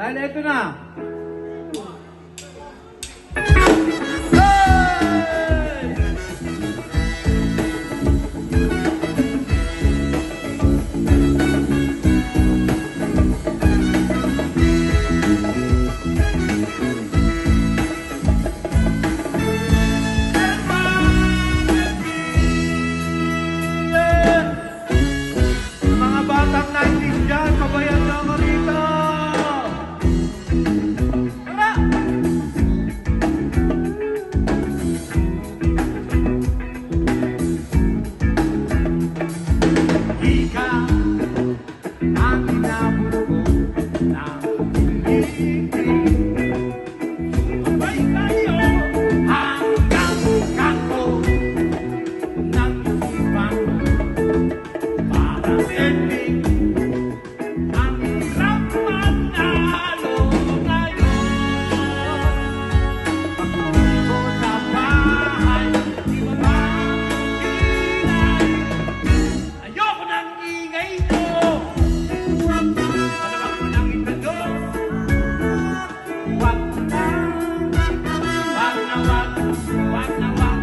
Dahil ito na. Mga batang 90s dyan, kabayan na ako rito. Tara! Ikaw ang inabuko ng pag-ibig. Abay kayo hanggang kako ng isipan mo. Parang ending ang hirap manalo ngayon. Pag-uwi ko sa bahay, di ba ba ingay? Ayoko ng ingay mo. Malawak mo ng italo. Wag na, wag na, wag na, wag.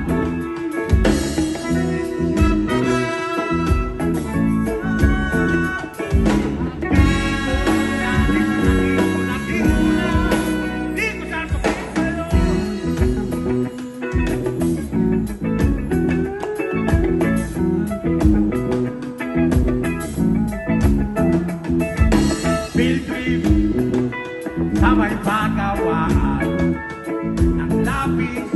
Field trip sa may pagawaan ng labis